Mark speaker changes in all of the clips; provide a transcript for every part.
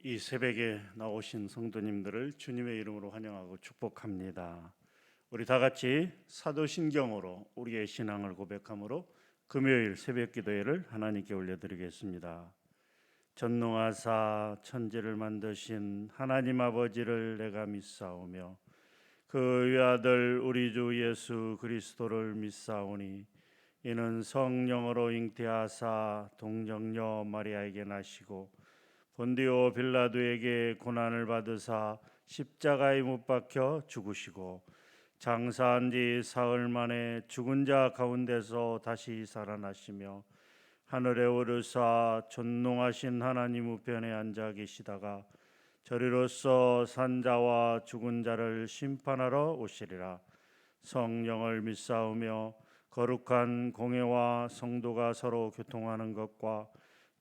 Speaker 1: 이 새벽에 나오신 성도님들을 주님의 이름으로 환영하고 축복합니다. 우리 다 같이 사도신경으로 우리의 신앙을 고백함으로 금요일 새벽 기도회를 하나님께 올려드리겠습니다. 전능하사 천지를 만드신 하나님 아버지를 내가 믿사오며 그 외아들 우리 주 예수 그리스도를 믿사오니 이는 성령으로 잉태하사 동정녀 마리아에게 나시고 본디오 빌라도에게 고난을 받으사 십자가에 못 박혀 죽으시고 장사한 지 사흘 만에 죽은 자 가운데서 다시 살아나시며 하늘에 오르사 존귀하신 하나님 우편에 앉아 계시다가 저리로서 산자와 죽은 자를 심판하러 오시리라. 성령을 믿사오며 거룩한 공회와 성도가 서로 교통하는 것과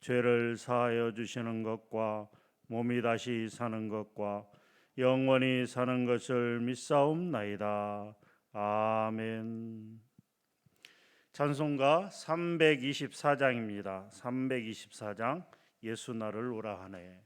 Speaker 1: 죄를 사하여 주시는 것과 몸이 다시 사는 것과 영원히 사는 것을 믿사옵나이다. 아멘. 찬송가 324장입니다. 324장 예수 나를 오라 하네.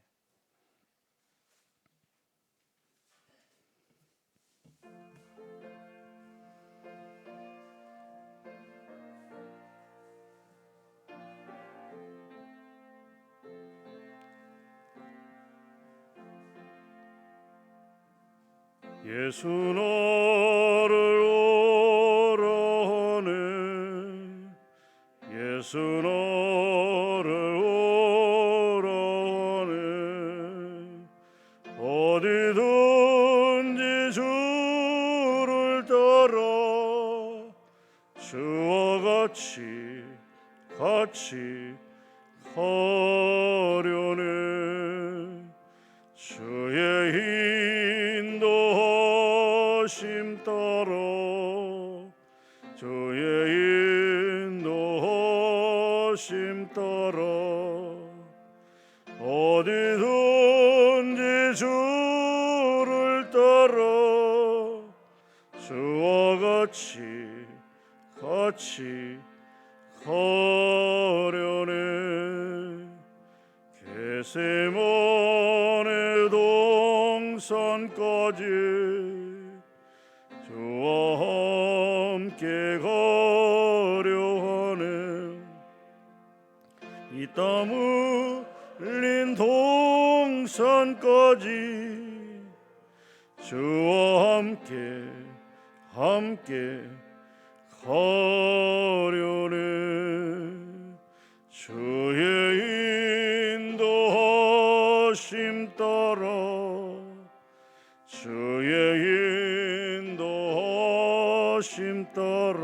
Speaker 1: 예수 너를 오라 하네. 예수 너를 오라 하네. 어디든지 주를 따라 주와 같이 가려네. 주의 인도하심 따라 주의 인도하심 따라 어디든지 주를 따라 주와 같이 가려네. 겟세마네 동산까지 주와 함께 가려 하네. 이 땀 흘린 동산까지 주와 함께 가려네. 주의 인도하심 따라 주의 인도하심 따라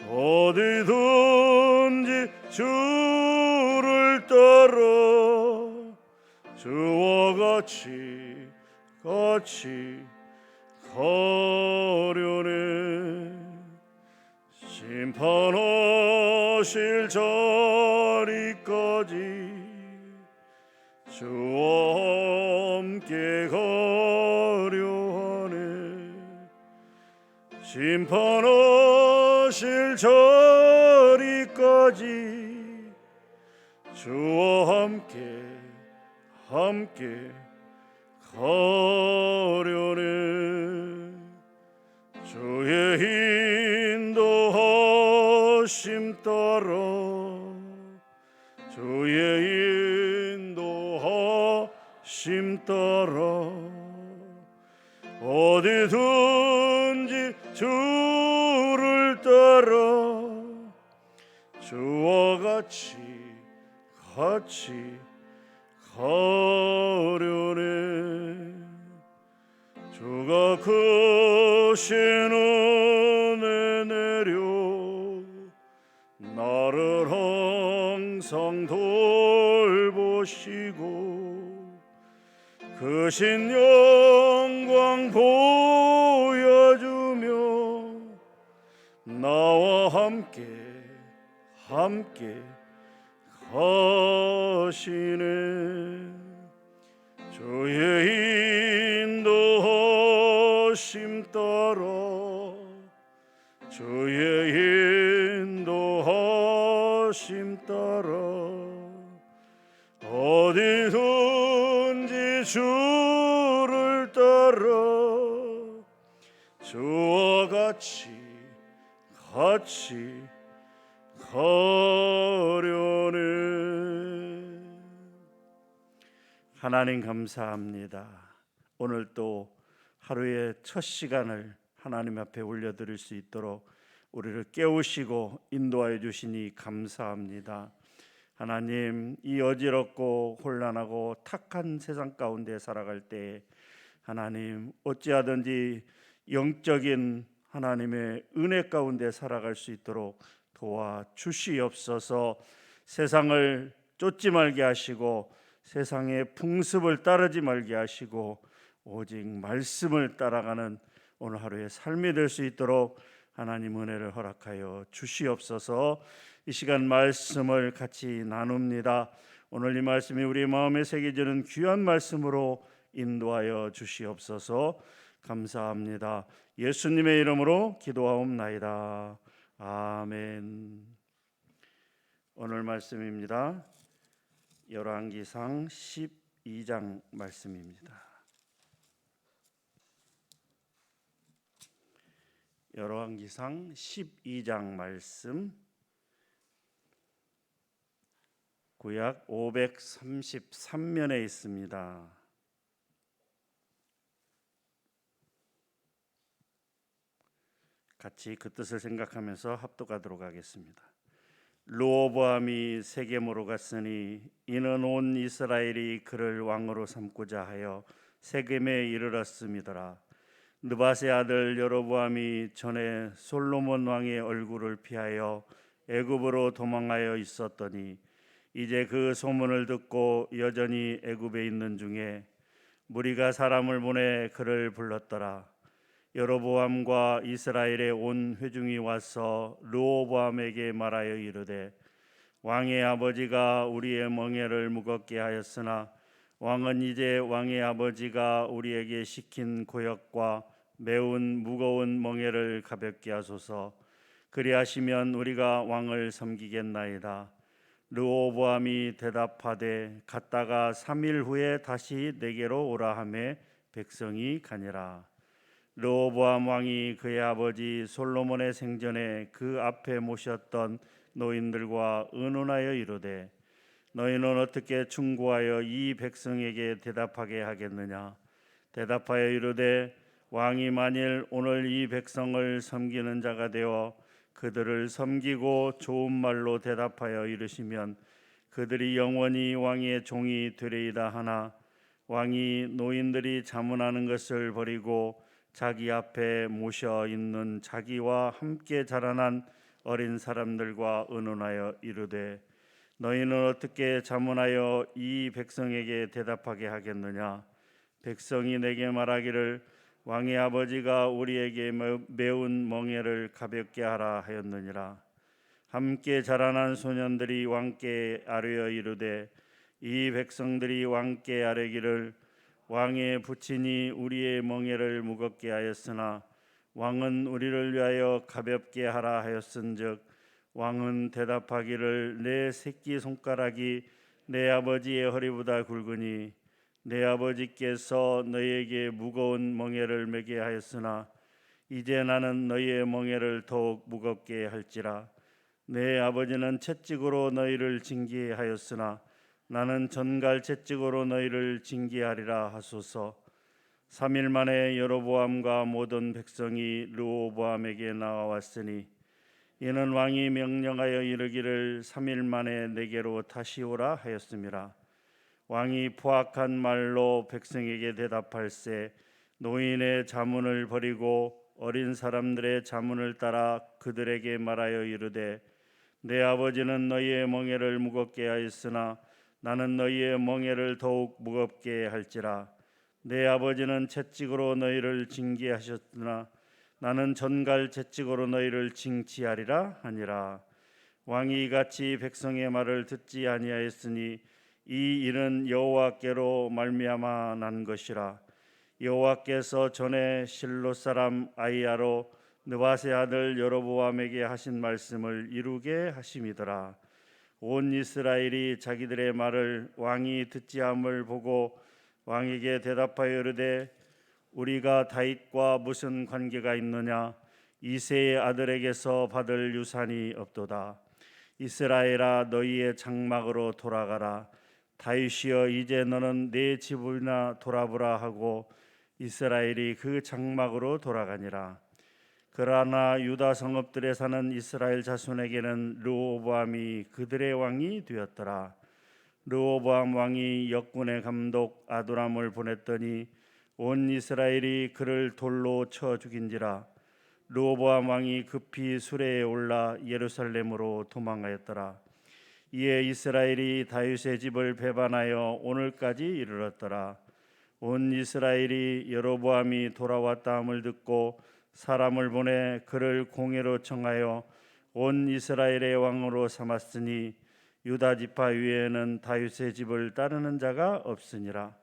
Speaker 1: 어디든지 주를 따라 주와 같이 가려네. 심판하실 자리까지 주와 함께 가려 하네. 심판하실 자리까지 주와 함께 가려네. 주의 인도하심 따라 주의 인도하심 따라 어디든지 주를 따라 주와 같이 가려네. 주가 크신 은혜 내려 나를 항상 돌보시고 크신 영광 보여주며 나와 함께 가시네. 주의 인도하심 따라 주의 인도하심 따라 어디든지 주를 따라 주와 같이 가려네. 하나님 감사합니다. 오늘 또 하루의 첫 시간을 하나님 앞에 올려드릴 수 있도록 우리를 깨우시고 인도하여 주시니 감사합니다. 하나님, 이 어지럽고 혼란하고 탁한 세상 가운데 살아갈 때 하나님 어찌하든지 영적인 하나님의 은혜 가운데 살아갈 수 있도록 도와주시옵소서. 세상을 쫓지 말게 하시고 세상의 풍습을 따르지 말게 하시고 오직 말씀을 따라가는 오늘 하루의 삶이 될 수 있도록 하나님 은혜를 허락하여 주시옵소서. 이 시간 말씀을 같이 나눕니다. 오늘 이 말씀이 우리 마음에 새겨지는 귀한 말씀으로 인도하여 주시옵소서. 감사합니다. 예수님의 이름으로 기도하옵나이다. 아멘. 오늘 말씀입니다. 열왕기상 12장 말씀입니다. 열왕기상 12장 말씀, 구약 533면에 있습니다. 같이 그 뜻을 생각하면서 합독하도록 하겠습니다. 르호보암이 세겜으로 갔으니 이는 온 이스라엘이 그를 왕으로 삼고자 하여 세겜에 이르렀음이더라. 느밧의 아들 여로보암이 전에 솔로몬 왕의 얼굴을 피하여 애굽으로 도망하여 있었더니 이제 그 소문을 듣고 여전히 애굽에 있는 중에 무리가 사람을 보내 그를 불렀더라. 여로보암과 이스라엘의 온 회중이 와서 르호보암에게 말하여 이르되 왕의 아버지가 우리의 멍에를 무겁게 하였으나 왕은 이제 왕의 아버지가 우리에게 시킨 고역과 매운 무거운 멍에를 가볍게 하소서. 그리하시면 우리가 왕을 섬기겠나이다. 르호보암이 대답하되 갔다가 3일 후에 다시 내게로 오라 하매 백성이 가니라. 르호보암 왕이 그의 아버지 솔로몬의 생전에 그 앞에 모셨던 노인들과 의논하여 이르되 너희는 어떻게 충고하여 이 백성에게 대답하게 하겠느냐. 대답하여 이르되 왕이 만일 오늘 이 백성을 섬기는 자가 되어 그들을 섬기고 좋은 말로 대답하여 이르시면 그들이 영원히 왕의 종이 되리이다 하나 왕이 노인들이 자문하는 것을 버리고 자기 앞에 모셔 있는 자기와 함께 자라난 어린 사람들과 의논하여 이르되 너희는 어떻게 자문하여 이 백성에게 대답하게 하겠느냐. 백성이 내게 말하기를 왕의 아버지가 우리에게 매운 멍에를 가볍게 하라 하였느니라. 함께 자라난 소년들이 왕께 아뢰어 이르되 이 백성들이 왕께 아뢰기를 왕의 부친이 우리의 멍에를 무겁게 하였으나 왕은 우리를 위하여 가볍게 하라 하였은즉 왕은 대답하기를 내 새끼 손가락이 내 아버지의 허리보다 굵으니 내 아버지께서 너희에게 무거운 멍에를 매게 하였으나 이제 나는 너희의 멍에를 더욱 무겁게 할지라. 내 아버지는 채찍으로 너희를 징계하였으나 나는 전갈 채찍으로 너희를 징계하리라 하소서. 3일 만에 여로보암과 모든 백성이 르호보암에게 나와왔으니 이는 왕이 명령하여 이르기를 3일 만에 내게로 다시 오라 하였음이라. 왕이 포악한 말로 백성에게 대답할세 노인의 자문을 버리고 어린 사람들의 자문을 따라 그들에게 말하여 이르되 내 아버지는 너희의 멍에를 무겁게 하였으나 나는 너희의 멍에를 더욱 무겁게 할지라. 내 아버지는 채찍으로 너희를 징계하셨으나 나는 전갈 채찍으로 너희를 징치하리라 하니라. 왕이 이같이 백성의 말을 듣지 아니하였으니 이 일은 여호와께로 말미암아 난 것이라. 여호와께서 전에 실로 사람 아히야로 느밧의 아들 여로보암에게 하신 말씀을 이루게 하심이더라. 온 이스라엘이 자기들의 말을 왕이 듣지 함을 보고 왕에게 대답하여 이르되 우리가 다윗과 무슨 관계가 있느냐? 이새의 아들에게서 받을 유산이 없도다. 이스라엘아 너희의 장막으로 돌아가라. 다윗이여 이제 너는 내 집이나 돌아보라 하고 이스라엘이 그 장막으로 돌아가니라. 그러나 유다 성읍들에 사는 이스라엘 자손에게는 르호보암이 그들의 왕이 되었더라. 르호보암 왕이 역군의 감독 아도람을 보냈더니 온 이스라엘이 그를 돌로 쳐 죽인지라. 르호보암 왕이 급히 수레에 올라 예루살렘으로 도망하였더라. 이에 이스라엘이 다윗의 집을 배반하여 오늘까지 이르렀더라. 온 이스라엘이 여로보암이 돌아왔다함을 듣고 사람을 보내 그를 공회로 청하여 온 이스라엘의 왕으로 삼았으니 유다 지파 위에는 다윗의 집을 따르는 자가 없으니라.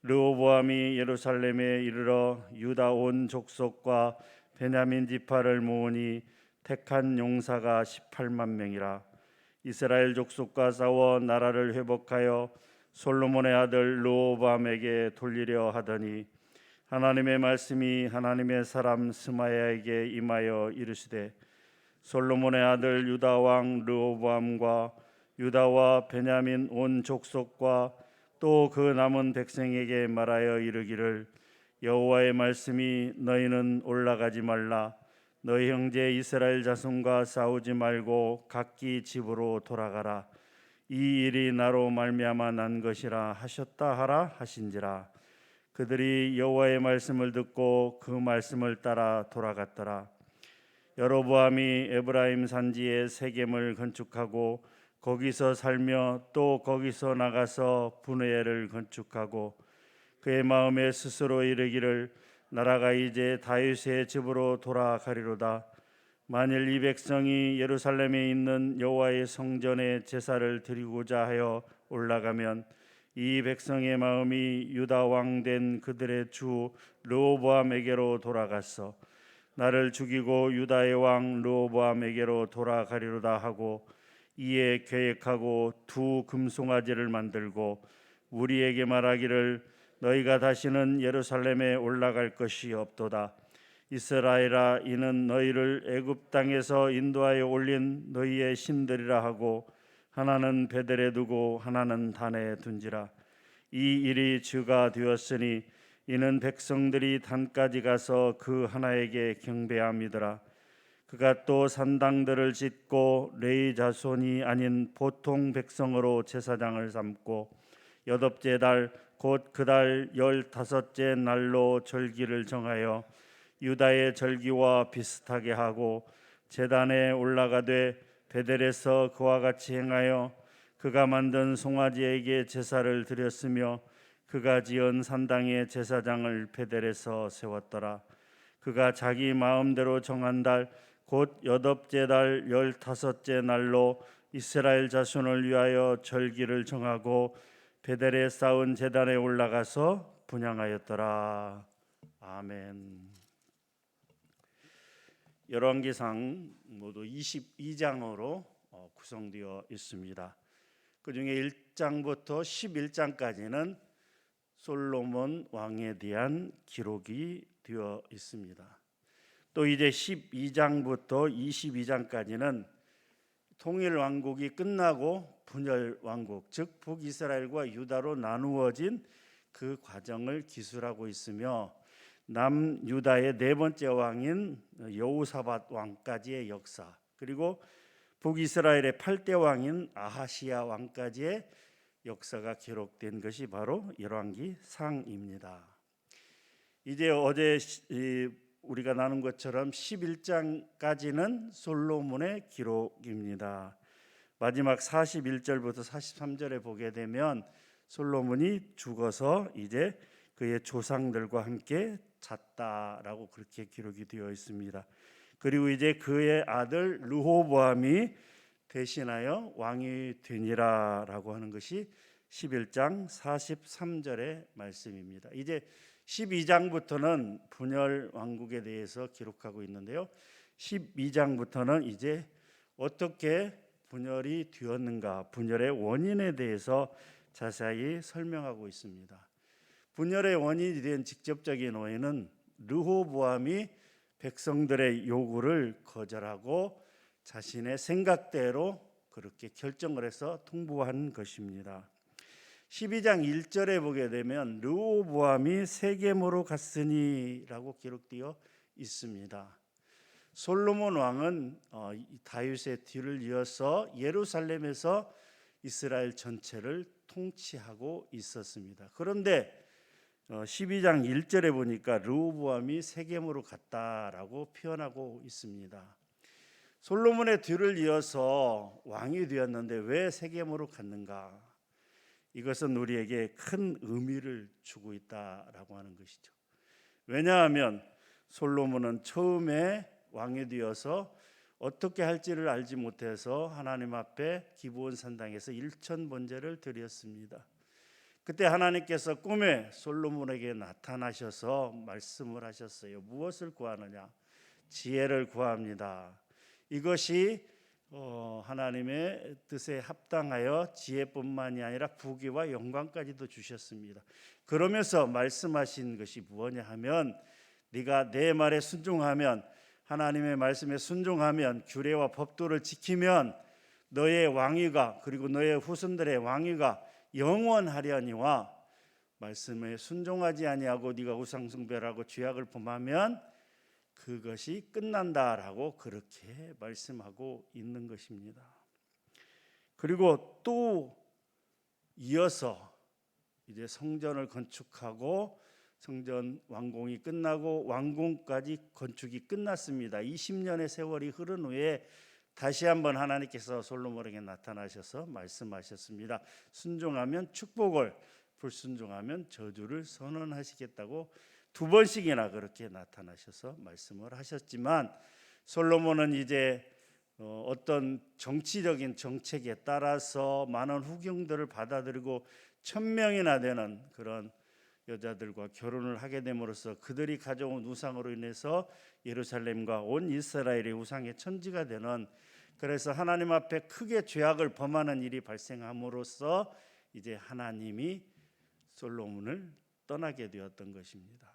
Speaker 1: 르호보암이 예루살렘에 이르러 유다 온 족속과 베냐민 지파를 모으니 택한 용사가 18만 명이라. 이스라엘 족속과 싸워 나라를 회복하여 솔로몬의 아들 르호보암에게 돌리려 하더니 하나님의 말씀이 하나님의 사람 스마야에게 임하여 이르시되 솔로몬의 아들 유다 왕 르호보암과 유다와 베냐민 온 족속과 또 그 남은 백성에게 말하여 이르기를 여호와의 말씀이 너희는 올라가지 말라. 너희 형제 이스라엘 자손과 싸우지 말고 각기 집으로 돌아가라. 이 일이 나로 말미암아 난 것이라 하셨다 하라 하신지라. 그들이 여호와의 말씀을 듣고 그 말씀을 따라 돌아갔더라. 여로보암이 에브라임 산지에 세겜을 건축하고 거기서 살며 또 거기서 나가서 분회를 건축하고 그의 마음에 스스로 이르기를 나라가 이제 다윗의 집으로 돌아가리로다. 만일 이 백성이 예루살렘에 있는 여호와의 성전에 제사를 드리고자 하여 올라가면 이 백성의 마음이 유다 왕 된 그들의 주 르호보암에게로 돌아갔어 나를 죽이고 유다의 왕 르호보암에게로 돌아가리로다 하고 이에 계획하고 두 금송아지를 만들고 우리에게 말하기를 너희가 다시는 예루살렘에 올라갈 것이 없도다. 이스라엘아 이는 너희를 애굽 땅에서 인도하여 올린 너희의 신들이라 하고 하나는 베델에 두고 하나는 단에 둔지라. 이 일이 주가 되었으니 이는 백성들이 단까지 가서 그 하나에게 경배함이더라. 그가 또 산당들을 짓고 레위 자손이 아닌 보통 백성으로 제사장을 삼고 여덟째 달 곧 그 달 15째 날로 절기를 정하여 유다의 절기와 비슷하게 하고 제단에 올라가되 베델에서 그와 같이 행하여 그가 만든 송아지에게 제사를 드렸으며 그가 지은 산당의 제사장을 베델에서 세웠더라. 그가 자기 마음대로 정한 달 곧 여덟째 달 15째 날로 이스라엘 자손을 위하여 절기를 정하고 베델에 쌓은 제단에 올라가서 분향하였더라. 아멘. 열왕기상 모두 22장으로 구성되어 있습니다. 그 중에 1장부터 11장까지는 솔로몬 왕에 대한 기록이 되어 있습니다. 또 이제 12장부터 22장까지는 통일 왕국이 끝나고 분열 왕국, 즉 북이스라엘과 유다로 나누어진 그 과정을 기술하고 있으며 남유다의 네 번째 왕인 여호사밧 왕까지의 역사, 그리고 북이스라엘의 8대 왕인 아하시야 왕까지의 역사가 기록된 것이 바로 열왕기상입니다. 이제 어제 우리가 나눈 것처럼 11장까지는 솔로몬의 기록입니다. 마지막 41절부터 43절에 보게 되면 솔로몬이 죽어서 이제 그의 조상들과 함께 잤다라고 그렇게 기록이 되어 있습니다. 그리고 이제 그의 아들 르호보암이 대신하여 왕이 되니라라고 하는 것이 11장 43절의 말씀입니다. 이제 12장부터는 분열 왕국에 대해서 기록하고 있는데요. 12장부터는 이제 어떻게 분열이 되었는가, 분열의 원인에 대해서 자세히 설명하고 있습니다. 분열의 원인이 된 직접적인 원인은 르호보암이 백성들의 요구를 거절하고 자신의 생각대로 그렇게 결정을 해서 통보한 것입니다. 12장 1절에 보게 되면 르호보암이 세겜으로 갔으니라고 기록되어 있습니다. 솔로몬 왕은 다윗의 뒤를 이어서 예루살렘에서 이스라엘 전체를 통치하고 있었습니다. 그런데 12장 1절에 보니까 르호보암이 세겜으로 갔다라고 표현하고 있습니다. 솔로몬의 뒤를 이어서 왕이 되었는데 왜 세겜으로 갔는가? 이것은 우리에게 큰 의미를 주고 있다라고 하는 것이죠. 왜냐하면 솔로몬은 처음에 왕이 되어서 어떻게 할지를 알지 못해서 하나님 앞에 기브온 산당에서 일천번제를 드렸습니다. 그때 하나님께서 꿈에 솔로몬에게 나타나셔서 말씀을 하셨어요. 무엇을 구하느냐? 지혜를 구합니다. 이것이 하나님의 뜻에 합당하여 지혜뿐만이 아니라 부귀와 영광까지도 주셨습니다. 그러면서 말씀하신 것이 무엇냐 하면 네가 내 말에 순종하면, 하나님의 말씀에 순종하면, 규례와 법도를 지키면 너의 왕위가, 그리고 너의 후손들의 왕위가 영원하려니와, 말씀에 순종하지 아니하고 네가 우상 숭배하고 죄악을 범하면 그것이 끝난다라고 그렇게 말씀하고 있는 것입니다. 그리고 또 이어서 이제 성전을 건축하고 성전 완공이 끝나고 왕궁까지 건축이 끝났습니다. 20년의 세월이 흐른 후에 다시 한번 하나님께서 솔로몬에게 나타나셔서 말씀하셨습니다. 순종하면 축복을, 불순종하면 저주를 선언하시겠다고 두 번씩이나 그렇게 나타나셔서 말씀을 하셨지만, 솔로몬은 이제 어떤 정치적인 정책에 따라서 많은 후궁들을 받아들이고 1000명이나 되는 그런 여자들과 결혼을 하게 됨으로써 그들이 가져온 우상으로 인해서 예루살렘과 온 이스라엘의 우상의 천지가 되는, 그래서 하나님 앞에 크게 죄악을 범하는 일이 발생함으로써 이제 하나님이 솔로몬을 떠나게 되었던 것입니다.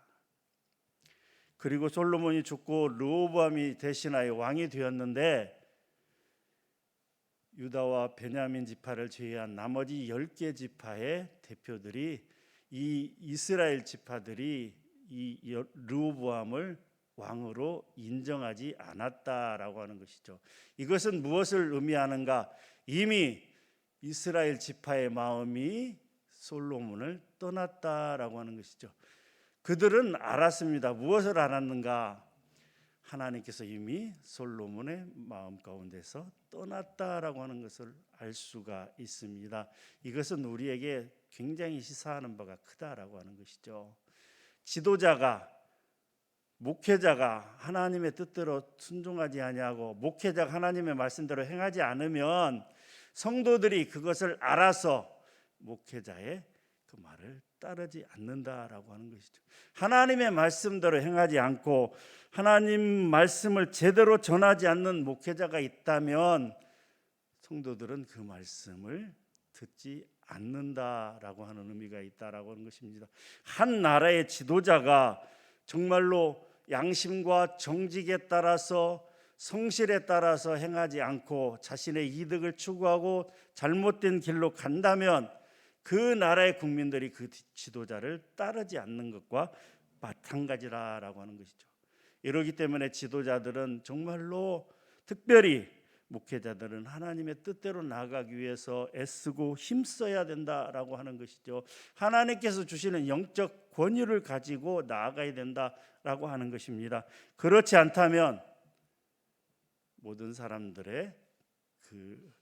Speaker 1: 그리고 솔로몬이 죽고 르호보암이 대신하여 왕이 되었는데, 유다와 베냐민 지파를 제외한 나머지 10개 지파의 대표들이, 이 이스라엘 지파들이 이 르호보암을 왕으로 인정하지 않았다라고 하는 것이죠. 이것은 무엇을 의미하는가? 이미 이스라엘 지파의 마음이 솔로몬을 떠났다라고 하는 것이죠. 그들은 알았습니다. 무엇을 알았는가? 하나님께서 이미 솔로몬의 마음 가운데서 떠났다라고 하는 것을 알 수가 있습니다. 이것은 우리에게 굉장히 시사하는 바가 크다라고 하는 것이죠. 지도자가, 목회자가 하나님의 뜻대로 순종하지 아니하고 목회자가 하나님의 말씀대로 행하지 않으면 성도들이 그것을 알아서 목회자의 그 말을 따르지 않는다라고 하는 것이죠. 하나님의 말씀대로 행하지 않고 하나님 말씀을 제대로 전하지 않는 목회자가 있다면 성도들은 그 말씀을 듣지 않는다라고 하는 의미가 있다라고 하는 것입니다. 한 나라의 지도자가 정말로 양심과 정직에 따라서, 성실에 따라서 행하지 않고 자신의 이득을 추구하고 잘못된 길로 간다면 그 나라의 국민들이 그 지도자를 따르지 않는 것과 마찬가지라고 하는 것이죠. 이러기 때문에 지도자들은 정말로, 특별히 목회자들은 하나님의 뜻대로 나아가기 위해서 애쓰고 힘써야 된다라고 하는 것이죠. 하나님께서 주시는 영적 권위를 가지고 나아가야 된다라고 하는 것입니다. 그렇지 않다면 모든 사람들의 그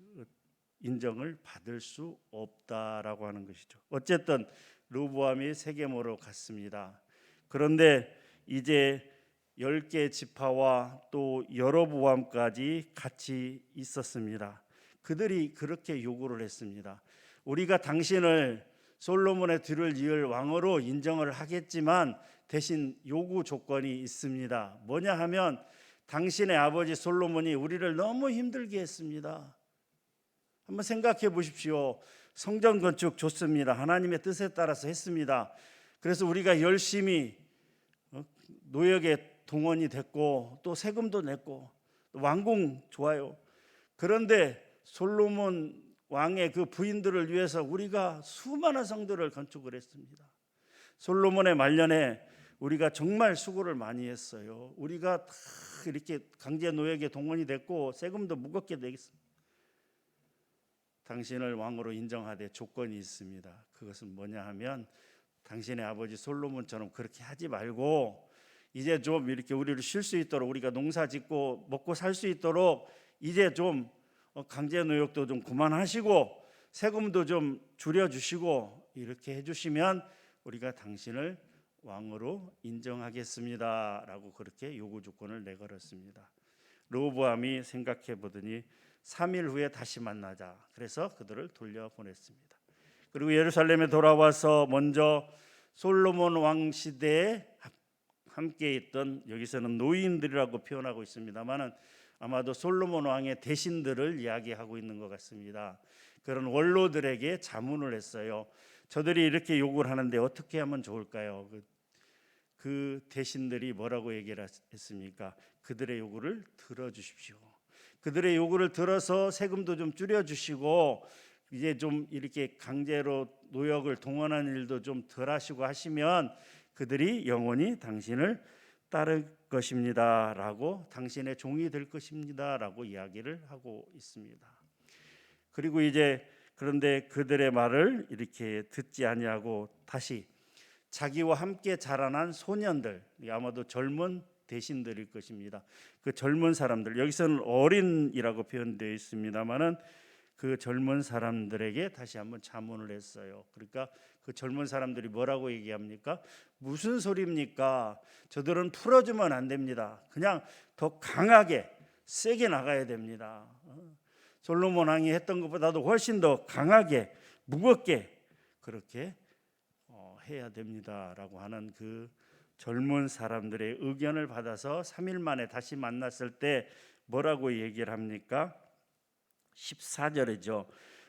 Speaker 1: 인정을 받을 수 없다라고 하는 것이죠. 어쨌든 르호보암이 세겜으로 갔습니다. 그런데 이제 10개 지파와 또 여로보암까지 같이 있었습니다. 그들이 그렇게 요구를 했습니다. 우리가 당신을 솔로몬의 뒤를 이을 왕으로 인정을 하겠지만 대신 요구 조건이 있습니다. 뭐냐 하면 당신의 아버지 솔로몬이 우리를 너무 힘들게 했습니다. 한번 생각해 보십시오. 성전 건축 좋습니다. 하나님의 뜻에 따라서 했습니다. 그래서 우리가 열심히 노역에 동원이 됐고 또 세금도 냈고 왕궁 좋아요. 그런데 솔로몬 왕의 그 부인들을 위해서 우리가 수많은 성들을 건축을 했습니다. 솔로몬의 말년에 우리가 정말 수고를 많이 했어요. 우리가 다 이렇게 강제 노역에 동원이 됐고 세금도 무겁게 내겠습니다. 당신을 왕으로 인정하되 조건이 있습니다. 그것은 뭐냐 하면 당신의 아버지 솔로몬처럼 그렇게 하지 말고 이제 좀 이렇게 우리를 쉴 수 있도록, 우리가 농사 짓고 먹고 살 수 있도록 이제 좀 강제 노역도 좀 그만하시고 세금도 좀 줄여주시고 이렇게 해주시면 우리가 당신을 왕으로 인정하겠습니다 라고 그렇게 요구 조건을 내걸었습니다. 르호보암이 생각해 보더니 3일 후에 다시 만나자, 그래서 그들을 돌려보냈습니다. 그리고 예루살렘에 돌아와서 먼저 솔로몬 왕 시대에 함께 있던, 여기서는 노인들이라고 표현하고 있습니다만은 아마도 솔로몬 왕의 대신들을 이야기하고 있는 것 같습니다. 그런 원로들에게 자문을 했어요. 저들이 이렇게 요구를 하는데 어떻게 하면 좋을까요? 그 대신들이 뭐라고 얘기를 했습니까? 그들의 요구를 들어주십시오. 그들의 요구를 들어서 세금도 좀 줄여주시고 이제 좀 이렇게 강제로 노역을 동원하는 일도 좀 덜 하시고 하시면 그들이 영원히 당신을 따를 것입니다 라고, 당신의 종이 될 것입니다 라고 이야기를 하고 있습니다. 그리고 이제 그런데 그들의 말을 이렇게 듣지 아니하고 다시 자기와 함께 자라난 소년들, 아마도 젊은 대신들일 것입니다. 그 젊은 사람들, 여기서는 어린이라고 표현되어 있습니다만은 그 젊은 사람들에게 다시 한번 자문을 했어요. 그러니까 그 젊은 사람들이 뭐라고 얘기합니까? 무슨 소리입니까? 저들은 풀어주면 안 됩니다. 그냥 더 강하게 세게 나가야 됩니다. 솔로몬 왕이 했던 것보다도 훨씬 더 강하게 무겁게 그렇게 해야 됩니다라고 하는 그 젊은 사람들의 의견을 받아서 3일 만에 다시 만났을 때 뭐라고 얘기를 합니까? 14절이죠.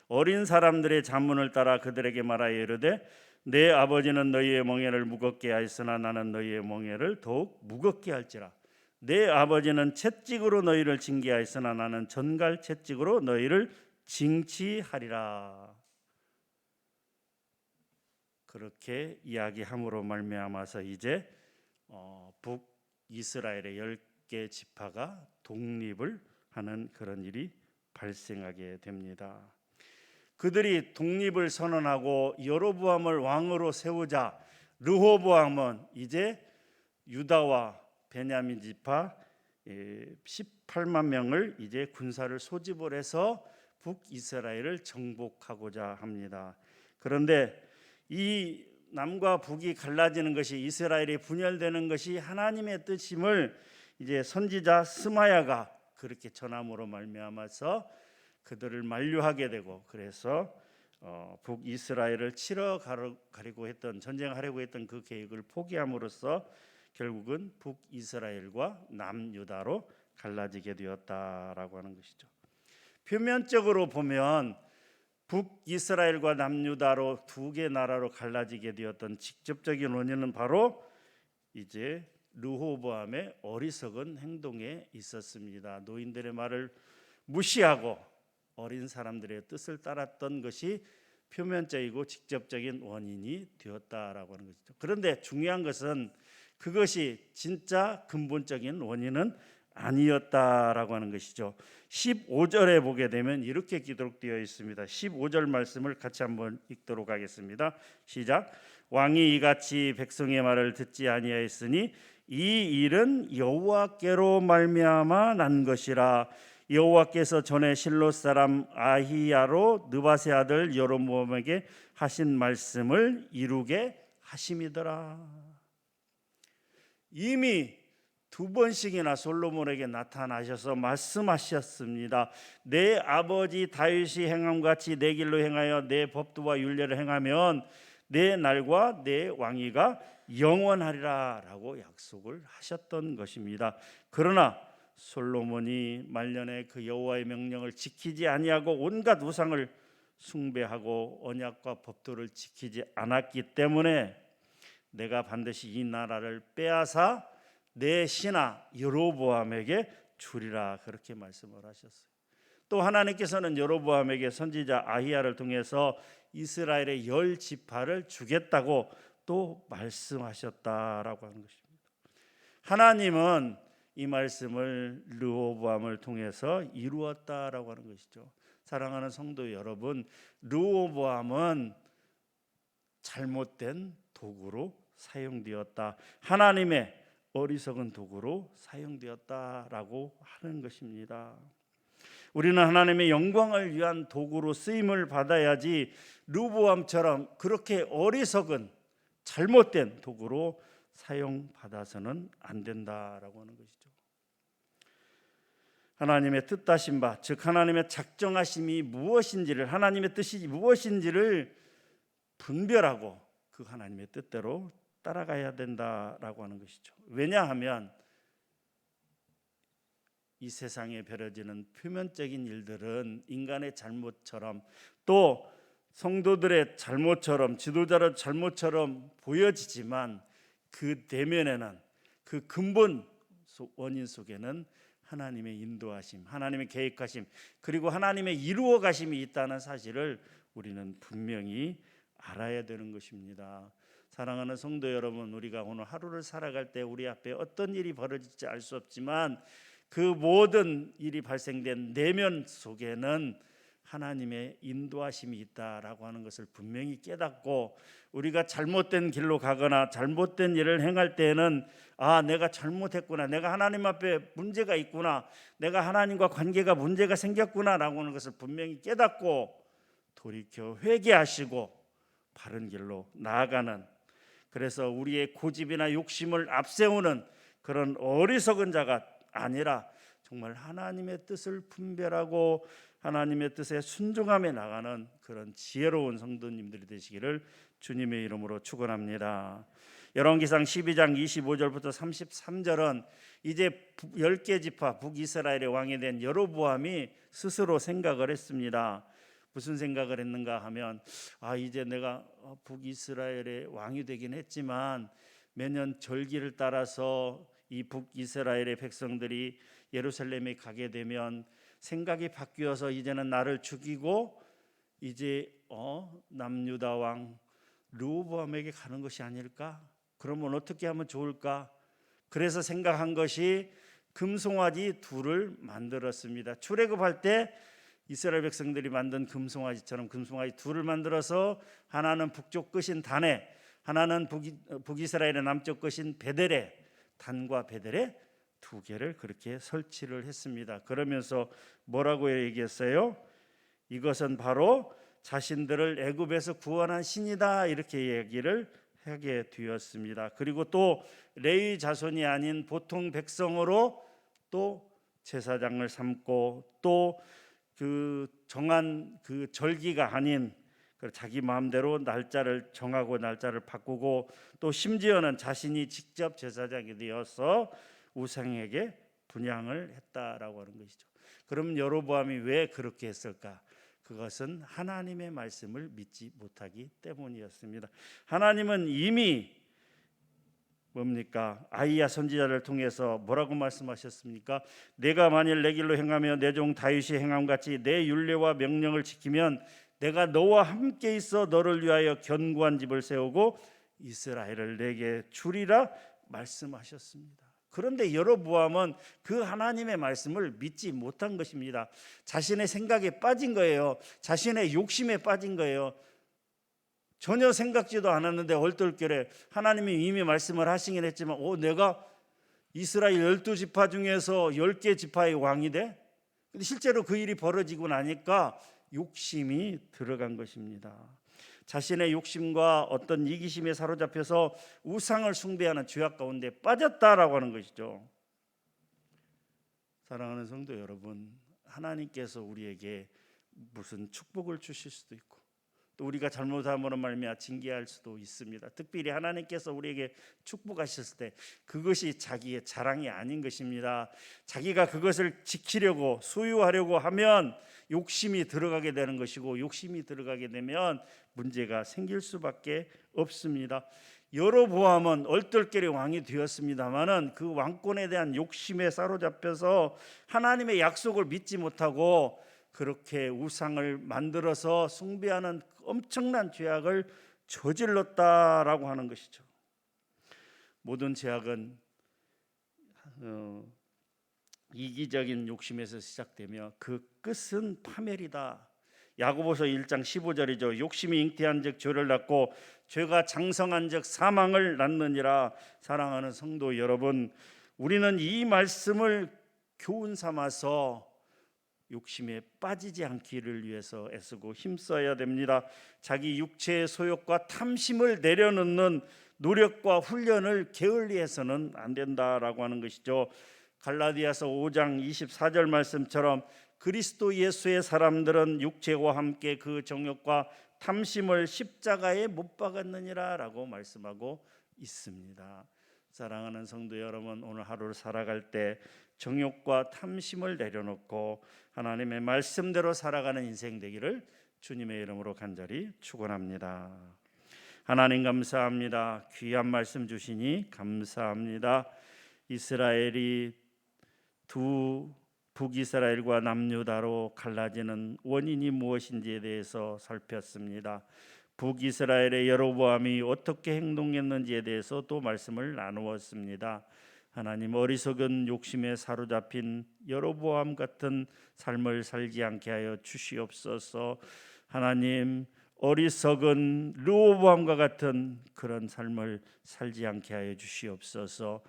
Speaker 1: 어린 사람들의 자문을 따라 그들에게 말하여 이르되 내 아버지는 너희의 멍에를 무겁게 하였으나 나는 너희의 멍에를 더욱 무겁게 할지라. 내 아버지는 채찍으로 너희를 징계하였으나 나는 전갈 채찍으로 너희를 징치하리라. 그렇게 이야기함으로 말미암아서 이제 북이스라엘의 10개 지파가 독립을 하는 그런 일이 발생하게 됩니다. 그들이 독립을 선언하고 여로보암을 왕으로 세우자 르호보암은 이제 유다와 베냐민 지파 18만 명을 이제 군사를 소집을 해서 북이스라엘을 정복하고자 합니다. 그런데 이 남과 북이 갈라지는 것이, 이스라엘이 분열되는 것이 하나님의 뜻임을 이제 선지자 스마야가 그렇게 전함으로 말미암아서 그들을 만류하게 되고, 그래서 북이스라엘을 치러 가려고 했던, 전쟁하려고 했던 그 계획을 포기함으로써 결국은 북이스라엘과 남유다로 갈라지게 되었다라고 하는 것이죠. 표면적으로 보면 북이스라엘과 남유다로 두 개 나라로 갈라지게 되었던 직접적인 원인은 바로 이제 르호보암의 어리석은 행동에 있었습니다. 노인들의 말을 무시하고 어린 사람들의 뜻을 따랐던 것이 표면적이고 직접적인 원인이 되었다라고 하는 것이죠. 그런데 중요한 것은 그것이 진짜 근본적인 원인은 아니었다라고 하는 것이죠. 15절에 보게 되면 이렇게 기록되어 있습니다. 15절 말씀을 같이 한번 읽도록 하겠습니다. 시작. 왕이 이같이 백성의 말을 듣지 아니하였으니 이 일은 여호와께로 말미암아 난 것이라. 여호와께서 전에 실로 사람 아히야로 느밧의 아들 여로보암에게 하신 말씀을 이루게 하심이더라. 이미 두 번씩이나 솔로몬에게 나타나셔서 말씀하셨습니다. 내 아버지 다윗이 행함같이 내 길로 행하여 내 법도와 율례를 행하면 내 날과 내 왕위가 영원하리라 라고 약속을 하셨던 것입니다. 그러나 솔로몬이 말년에 그 여호와의 명령을 지키지 아니하고 온갖 우상을 숭배하고 언약과 법도를 지키지 않았기 때문에 내가 반드시 이 나라를 빼앗아 내 신하 여로보암에게 주리라, 그렇게 말씀을 하셨어요. 또 하나님께서는 여로보암에게 선지자 아히야를 통해서 이스라엘의 10지파를 주겠다고 또 말씀하셨다라고 하는 것입니다. 하나님은 이 말씀을 르호보암을 통해서 이루었다라고 하는 것이죠. 사랑하는 성도 여러분, 르호보암은 잘못된 도구로 사용되었다, 하나님의 어리석은 도구로 사용되었다라고 하는 것입니다. 우리는 하나님의 영광을 위한 도구로 쓰임을 받아야지 르호보암처럼 그렇게 어리석은 잘못된 도구로 사용받아서는 안 된다라고 하는 것이죠. 하나님의 뜻하신 바, 즉 하나님의 작정하심이 무엇인지를, 하나님의 뜻이 무엇인지를 분별하고 그 하나님의 뜻대로 따라가야 된다라고 하는 것이죠. 왜냐하면 이 세상에 벌어지는 표면적인 일들은 인간의 잘못처럼, 또 성도들의 잘못처럼, 지도자의 잘못처럼 보여지지만 그 내면에는, 그 근본 원인 속에는 하나님의 인도하심, 하나님의 계획하심, 그리고 하나님의 이루어 가심이 있다는 사실을 우리는 분명히 알아야 되는 것입니다. 사랑하는 성도 여러분, 우리가 오늘 하루를 살아갈 때 우리 앞에 어떤 일이 벌어질지 알 수 없지만 그 모든 일이 발생된 내면 속에는 하나님의 인도하심이 있다라고 하는 것을 분명히 깨닫고, 우리가 잘못된 길로 가거나 잘못된 일을 행할 때에는 내가 잘못했구나, 내가 하나님 앞에 문제가 있구나, 내가 하나님과 관계가 문제가 생겼구나라고 하는 것을 분명히 깨닫고 돌이켜 회개하시고 바른 길로 나아가는, 그래서 우리의 고집이나 욕심을 앞세우는 그런 어리석은 자가 아니라 정말 하나님의 뜻을 분별하고 하나님의 뜻에 순종하며 나가는 그런 지혜로운 성도님들이 되시기를 주님의 이름으로 축원합니다. 열왕기상 12장 25절부터 33절은 이제 10개 지파 북이스라엘의 왕이 된 여로보암이 스스로 생각을 했습니다. 무슨 생각을 했는가 하면, 이제 내가 북이스라엘의 왕이 되긴 했지만 매년 절기를 따라서 이 북이스라엘의 백성들이 예루살렘에 가게 되면 생각이 바뀌어서 이제는 나를 죽이고 이제 남유다 왕 르호보암에게 가는 것이 아닐까? 그러면 어떻게 하면 좋을까? 그래서 생각한 것이 금송아지 둘을 만들었습니다. 출애굽할 때 이스라엘 백성들이 만든 금송아지처럼 금송아지 둘을 만들어서 하나는 북쪽 끝인 단에, 하나는 북이스라엘의 남쪽 끝인 베델에, 단과 베델에 두 개를 그렇게 설치를 했습니다. 그러면서 뭐라고 얘기했어요? 이것은 바로 자신들을 애굽에서 구원한 신이다, 이렇게 얘기를 하게 되었습니다. 그리고 또 레위 자손이 아닌 보통 백성으로 또 제사장을 삼고, 또 그 정한 그 절기가 아닌 자기 마음대로 날짜를 정하고 날짜를 바꾸고, 또 심지어는 자신이 직접 제사장이 되어서 우상에게 분향을 했다라고 하는 것이죠. 그럼 여로보암이 왜 그렇게 했을까? 그것은 하나님의 말씀을 믿지 못하기 때문이었습니다. 하나님은 이미 뭡니까? 아히야 선지자를 통해서 뭐라고 말씀하셨습니까? 내가 만일 내 길로 행하며 내 종 다윗이 행함 같이 내 율례와 명령을 지키면 내가 너와 함께 있어 너를 위하여 견고한 집을 세우고 이스라엘을 내게 주리라 말씀하셨습니다. 그런데 여로보암은 그 하나님의 말씀을 믿지 못한 것입니다. 자신의 생각에 빠진 거예요. 자신의 욕심에 빠진 거예요. 전혀 생각지도 않았는데 얼떨결에 하나님이 이미 말씀을 하시긴 했지만 내가 이스라엘 12지파 중에서 10개 지파의 왕이 돼? 근데 실제로 그 일이 벌어지고 나니까 욕심이 들어간 것입니다. 자신의 욕심과 어떤 이기심에 사로잡혀서 우상을 숭배하는 죄악 가운데 빠졌다라고 하는 것이죠. 사랑하는 성도 여러분, 하나님께서 우리에게 무슨 축복을 주실 수도 있고 또 우리가 잘못함으로 말미암아 징계할 수도 있습니다. 특별히 하나님께서 우리에게 축복하셨을 때 그것이 자기의 자랑이 아닌 것입니다. 자기가 그것을 지키려고 소유하려고 하면 욕심이 들어가게 되는 것이고, 욕심이 들어가게 되면 문제가 생길 수밖에 없습니다. 여로보암은 얼떨결에 왕이 되었습니다마는 그 왕권에 대한 욕심에 사로잡혀서 하나님의 약속을 믿지 못하고 그렇게 우상을 만들어서 숭배하는 엄청난 죄악을 저질렀다라고 하는 것이죠. 모든 죄악은 이기적인 욕심에서 시작되며 그 끝은 파멸이다. 야고보서 1장 15절이죠. 욕심이 잉태한즉 죄를 낳고 죄가 장성한즉 사망을 낳느니라. 사랑하는 성도 여러분, 우리는 이 말씀을 교훈 삼아서 욕심에 빠지지 않기를 위해서 애쓰고 힘써야 됩니다. 자기 육체의 소욕과 탐심을 내려놓는 노력과 훈련을 게을리해서는 안 된다라고 하는 것이죠. 갈라디아서 5장 24절 말씀처럼 그리스도 예수의 사람들은 육체와 함께 그 정욕과 탐심을 십자가에 못 박았느니라 라고 말씀하고 있습니다. 사랑하는 성도 여러분, 오늘 하루를 살아갈 때 정욕과 탐심을 내려놓고 하나님의 말씀대로 살아가는 인생 되기를 주님의 이름으로 간절히 축원합니다. 하나님 감사합니다. 귀한 말씀 주시니 감사합니다. 이스라엘이 북이스라엘과 남유다로 갈라지는 원인이 무엇인지에 대해서 살폈습니다. 북이스라엘의 여로보암이 어떻게 행동했는지에 대해서 또 말씀을 나누었습니다. 하나님, 어리석은 욕심에 사로잡힌 여로보암 같은 삶을 살지 않게 하여 주시옵소서. 하나님, 어리석은 르호보암과 같은 그런 삶을 살지 않게 하여 주시옵소서.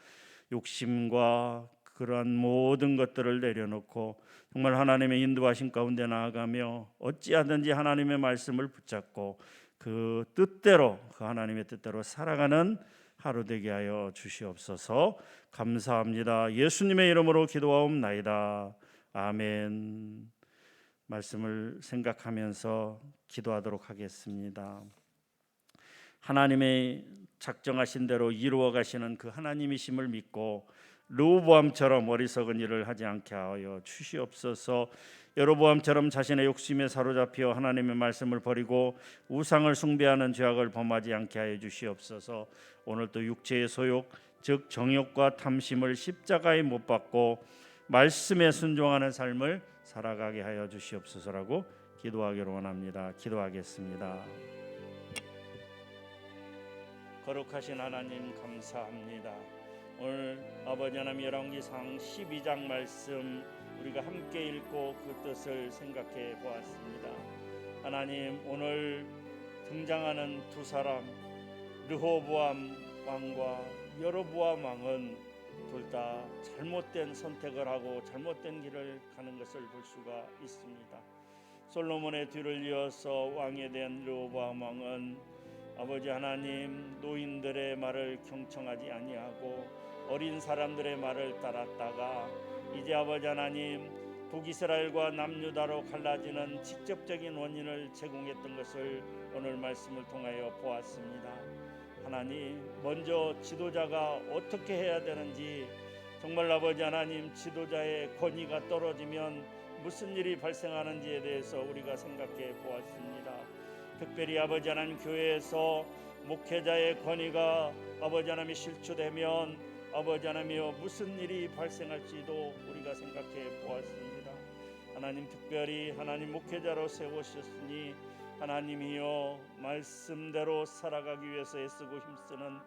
Speaker 1: 욕심과 그러한 모든 것들을 내려놓고 정말 하나님의 인도하심 가운데 나아가며 어찌하든지 하나님의 말씀을 붙잡고 그 뜻대로, 그 하나님의 뜻대로 살아가는 하루 되게 하여 주시옵소서. 감사합니다. 예수님의 이름으로 기도하옵나이다. 아멘. 말씀을 생각하면서 기도하도록 하겠습니다. 하나님의 작정하신 대로 이루어 가시는 그 하나님이심을 믿고 르호보암처럼 어리석은 일을 하지 않게 하여 주시옵소서. 여로보암처럼 자신의 욕심에 사로잡혀 하나님의 말씀을 버리고 우상을 숭배하는 죄악을 범하지 않게 하여 주시옵소서. 오늘도 육체의 소욕 즉 정욕과 탐심을 십자가에 못 박고 말씀에 순종하는 삶을 살아가게 하여 주시옵소서라고 기도하기로 원합니다. 기도하겠습니다. 거룩하신 하나님 감사합니다. 오늘 아버지 하나님 열왕기상 12장 말씀 우리가 함께 읽고 그 뜻을 생각해 보았습니다. 하나님, 오늘 등장하는 두 사람 르호보암 왕과 여로보암 왕은 둘 다 잘못된 선택을 하고 잘못된 길을 가는 것을 볼 수가 있습니다. 솔로몬의 뒤를 이어서 왕에 된 르호보암 왕은 아버지 하나님, 노인들의 말을 경청하지 아니하고 어린 사람들의 말을 따랐다가 이제 아버지 하나님, 북이스라엘과 남유다로 갈라지는 직접적인 원인을 제공했던 것을 오늘 말씀을 통하여 보았습니다. 하나님, 먼저 지도자가 어떻게 해야 되는지, 정말 아버지 하나님, 지도자의 권위가 떨어지면 무슨 일이 발생하는지에 대해서 우리가 생각해 보았습니다. 특별히 아버지 하나님, 교회에서 목회자의 권위가 아버지 하나님이 실추되면 아버지 하나님이여 무슨 일이 발생할지도 우리가 생각해 보았습니다. 하나님, 특별히 하나님 목회자로 세우셨으니 하나님이여 말씀대로 살아가기 위해서 애쓰고 힘쓰는,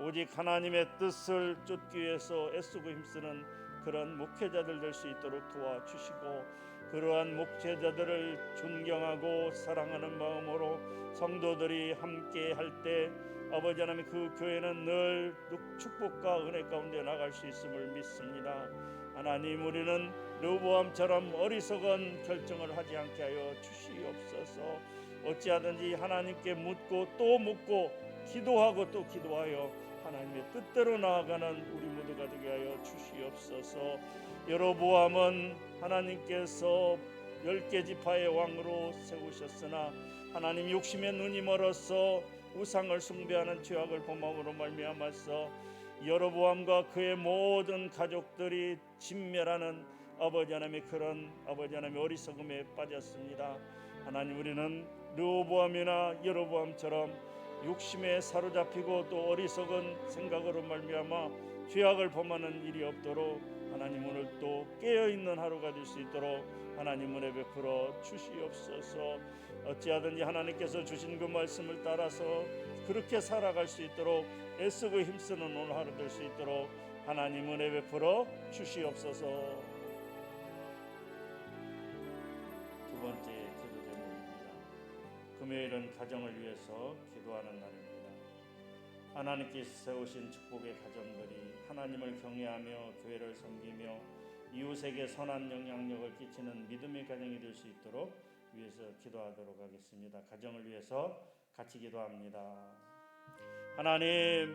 Speaker 1: 오직 하나님의 뜻을 쫓기 위해서 애쓰고 힘쓰는 그런 목회자들 될 수 있도록 도와주시고, 그러한 목회자들을 존경하고 사랑하는 마음으로 성도들이 함께 할 때 아버지 하나님, 그 교회는 늘 축복과 은혜 가운데 나갈 수 있음을 믿습니다. 하나님, 우리는 르호보암처럼 어리석은 결정을 하지 않게 하여 주시옵소서. 어찌하든지 하나님께 묻고 또 묻고 기도하고 또 기도하여 하나님의 뜻대로 나아가는 우리 모두가 되게 하여 주시옵소서. 여로보암은 하나님께서 10개 지파의 왕으로 세우셨으나 하나님 욕심의 눈이 멀어서 우상을 숭배하는 죄악을 범함으로 말미암아서 여로보암과 그의 모든 가족들이 진멸하는 아버지 하나님의 그런 아버지 하나님의 어리석음에 빠졌습니다. 하나님, 우리는 르호보암이나 여로보암처럼 욕심에 사로잡히고 또 어리석은 생각으로 말미암아 죄악을 범하는 일이 없도록 하나님 오늘 또 깨어있는 하루가 될 수 있도록 하나님 은혜 베풀어 주시옵소서. 어찌하든지 하나님께서 주신 그 말씀을 따라서 그렇게 살아갈 수 있도록 애쓰고 힘쓰는 오늘 하루 될 수 있도록 하나님 은혜 베풀어 주시옵소서. 두 번째 기도 제목입니다. 금요일은 가정을 위해서 기도하는 날입니다. 하나님께서 세우신 축복의 가정들이 하나님을 경외하며 교회를 섬기며 이웃에게 선한 영향력을 끼치는 믿음의 가정이 될 수 있도록 위해서 기도하도록 하겠습니다. 가정을 위해서 같이 기도합니다. 하나님,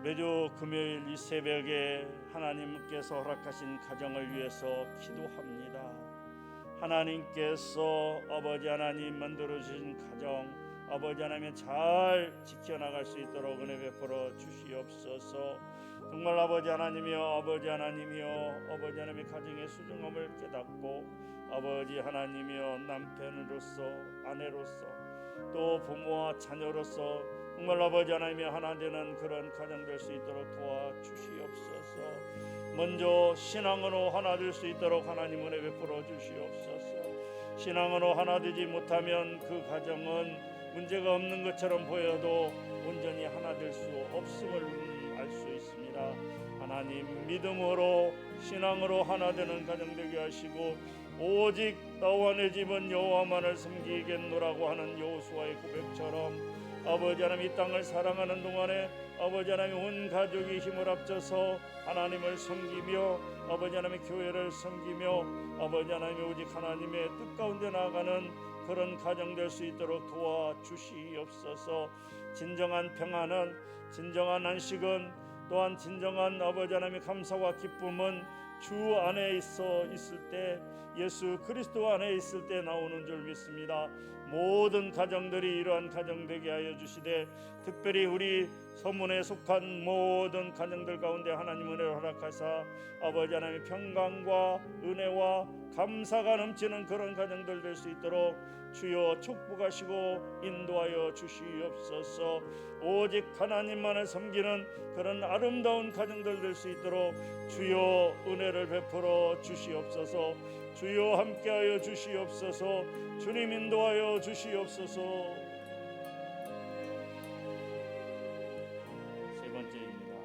Speaker 1: 매주 금요일 이 새벽에 하나님께서 허락하신 가정을 위해서 기도합니다. 하나님께서 아버지 하나님 만들어주신 가정 아버지 하나님 잘 지켜나갈 수 있도록 은혜 베풀어 주시옵소서. 정말 아버지 하나님이여 아버지 하나님이여 아버지 하나님의 가정의 소중함을 깨닫고 아버지 하나님이여 남편으로서 아내로서 또 부모와 자녀로서 정말 아버지 하나님이여 하나 되는 그런 가정 될 수 있도록 도와주시옵소서. 먼저 신앙으로 하나 될 수 있도록 하나님 은혜 베풀어 주시옵소서. 신앙으로 하나 되지 못하면 그 가정은 문제가 없는 것처럼 보여도 온전히 하나 될 수 없음을 알 수 있습니다. 하나님, 믿음으로 신앙으로 하나 되는 가정 되게 하시고 오직 나와 내 집은 여호와만을 섬기겠노라고 하는 여호수아의 고백처럼 아버지 하나님 이 땅을 사랑하는 동안에 아버지 하나님 온 가족이 힘을 합쳐서 하나님을 섬기며 아버지 하나님의 교회를 섬기며 아버지 하나님의 오직 하나님의 뜻 가운데 나아가는 그런 가정 될 수 있도록 도와주시옵소서. 진정한 평안은, 진정한 안식은, 또한 진정한 아버지 하나님의 감사와 기쁨은 주 안에 있을 때, 예수 그리스도 안에 있을 때 나오는 줄 믿습니다. 모든 가정들이 이러한 가정 되게 하여 주시되 특별히 우리 서문에 속한 모든 가정들 가운데 하나님 은혜를 허락하사 아버지 하나님의 평강과 은혜와 감사가 넘치는 그런 가정들 될 수 있도록 주여 축복하시고 인도하여 주시옵소서. 오직 하나님만을 섬기는 그런 아름다운 가정들 될 수 있도록 주여 은혜를 베풀어 주시옵소서. 주여 함께하여 주시옵소서. 주님 인도하여 주시옵소서. 세 번째입니다.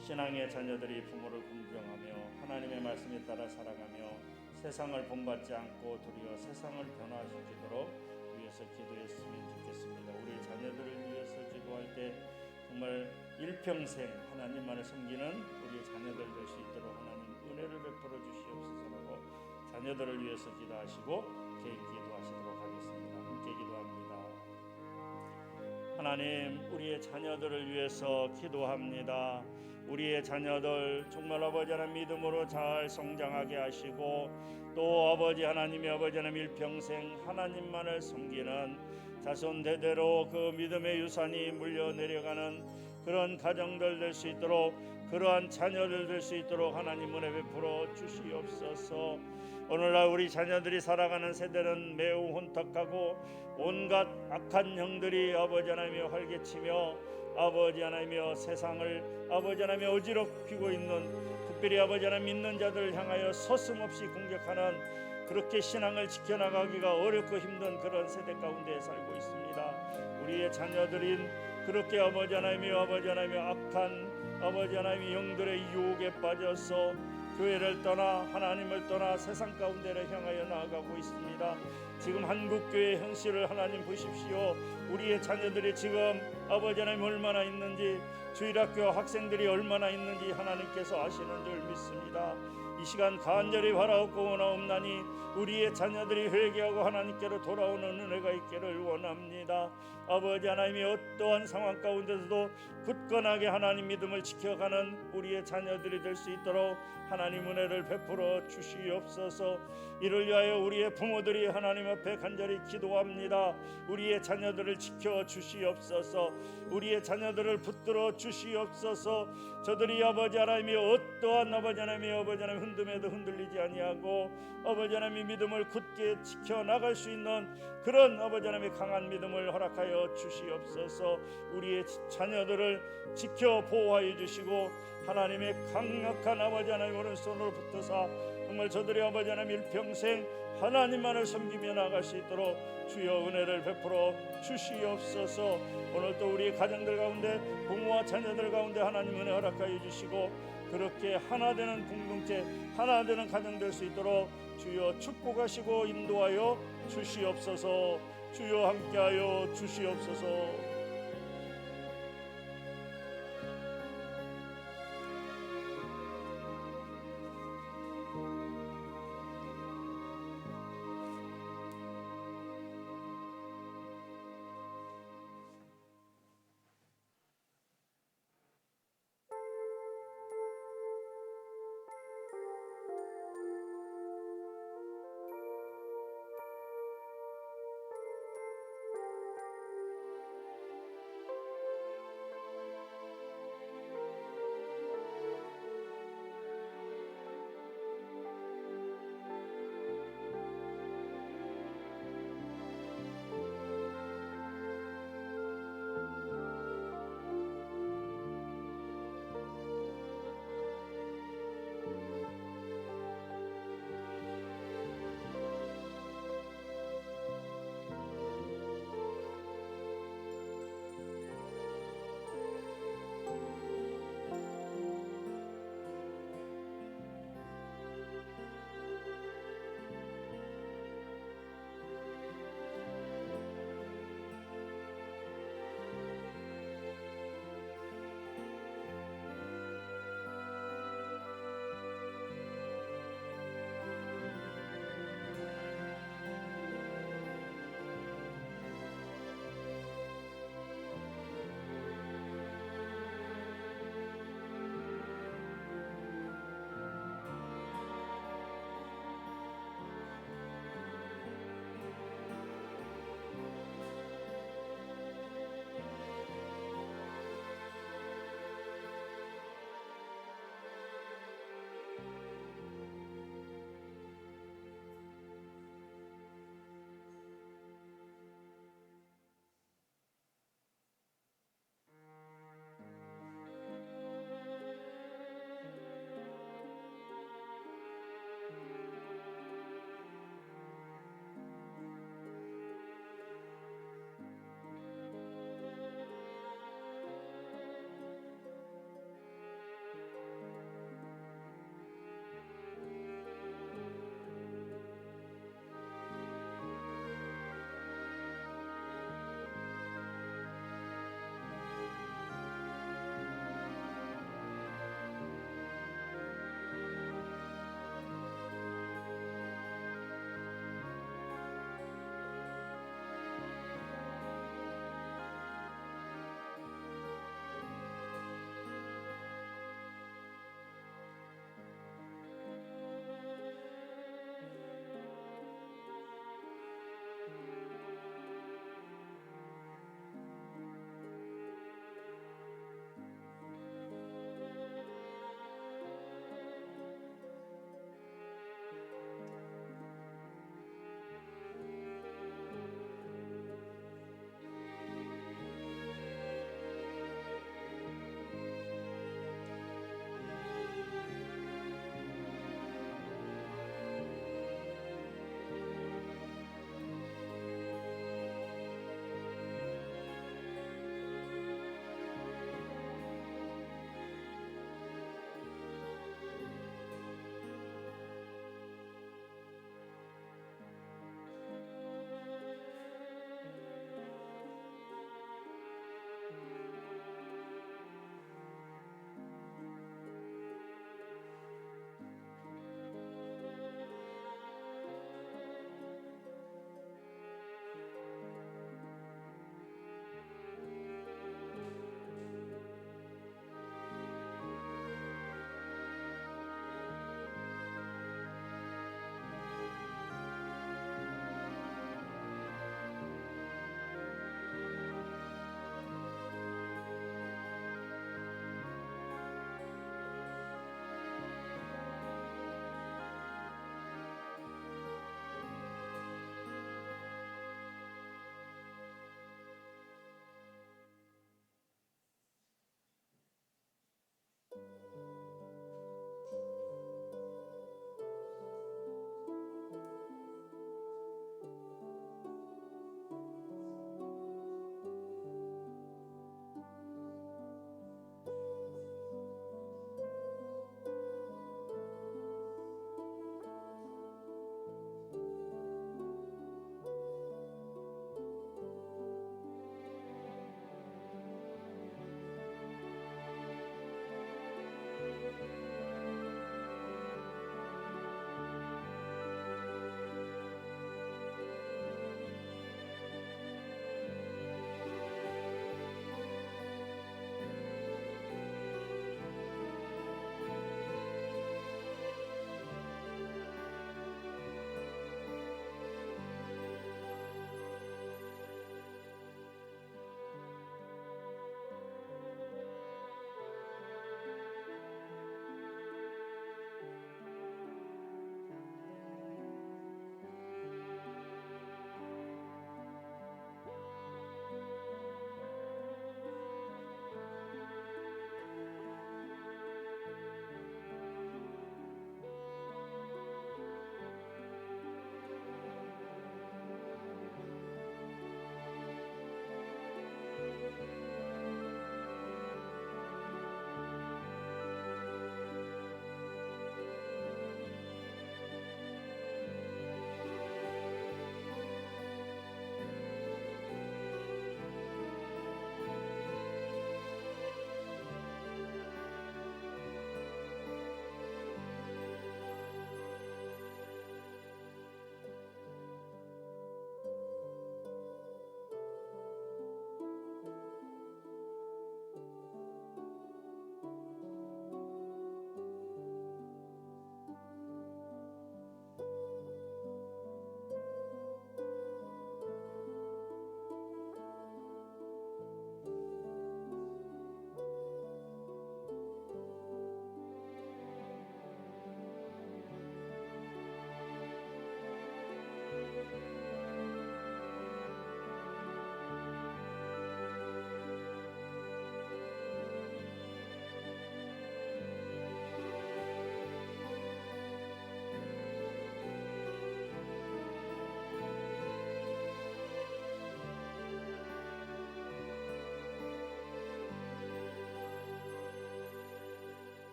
Speaker 1: 신앙의 자녀들이 부모를 공경하며 하나님의 말씀에 따라 살아가며 세상을 본받지 않고 도리어 세상을 변화시키도록 위해서 기도했으면 좋겠습니다. 우리 자녀들을 위해서 기도할 때 정말 일평생 하나님만을 섬기는 우리 자녀들 될 수 있도록 하나님 은혜를 베풀어 주시옵소서라고 자녀들을 위해서 기도하시고 개인 기도하시도록 하겠습니다. 함께 기도합니다. 하나님, 우리의 자녀들을 위해서 기도합니다. 우리의 자녀들 정말 아버지 하나님 믿음으로 잘 성장하게 하시고 또 아버지 하나님이 아버지 하나님 일평생 하나님만을 섬기는 자손 대대로 그 믿음의 유산이 물려 내려가는 그런 가정들 될 수 있도록 그러한 자녀들 될 수 있도록 하나님 은혜 베풀어 주시옵소서. 오늘날 우리 자녀들이 살아가는 세대는 매우 혼탁하고 온갖 악한 형들이 아버지 하나님이 활개치며 아버지 하나님이여 세상을 아버지 하나님이 어지럽히고 있는 특별히 아버지 하나님 믿는 자들을 향하여 서슴없이 공격하는 그렇게 신앙을 지켜나가기가 어렵고 힘든 그런 세대 가운데 살고 있습니다. 우리의 자녀들인 그렇게 아버지 하나님이여 아버지 하나님의 악한 아버지 하나님의 영들의 유혹에 빠져서 교회를 떠나 하나님을 떠나 세상 가운데를 향하여 나아가고 있습니다. 지금 한국교회 현실을 하나님 보십시오. 우리의 자녀들이 지금 아버지 하나님 얼마나 있는지 주일학교 학생들이 얼마나 있는지 하나님께서 아시는 줄 믿습니다. 이 시간 간절히 바라옵고 원하옵나니 우리의 자녀들이 회개하고 하나님께로 돌아오는 은혜가 있기를 원합니다. 아버지 하나님이 어떠한 상황 가운데서도 굳건하게 하나님 믿음을 지켜가는 우리의 자녀들이 될 수 있도록 하나님 은혜를 베풀어 주시옵소서. 이를 위하여 우리의 부모들이 하나님 앞에 간절히 기도합니다. 우리의 자녀들을 지켜 주시옵소서. 우리의 자녀들을 붙들어 주시옵소서. 저들이 아버지 하나님이 어떠한 아버지 하나님 흔듦에도 흔들리지 아니하고 아버지 하나님이 믿음을 굳게 지켜 나갈 수 있는 그런 아버지 하나님의 강한 믿음을 허락하여 주시옵소서. 우리의 자녀들을 지켜 보호하여 주시고 하나님의 강력한 아버지 하나님 오른손으로 붙드사 정말 저들이 아버지 하나님 일평생 하나님만을 섬기며 나갈 수 있도록 주여 은혜를 베풀어 주시옵소서. 오늘도 우리 가정들 가운데 부모와 자녀들 가운데 하나님 은혜 허락하여 주시고 그렇게 하나 되는 공동체 하나 되는 가정 될 수 있도록 주여 축복하시고 인도하여 주시옵소서. 주여 함께하여 주시옵소서.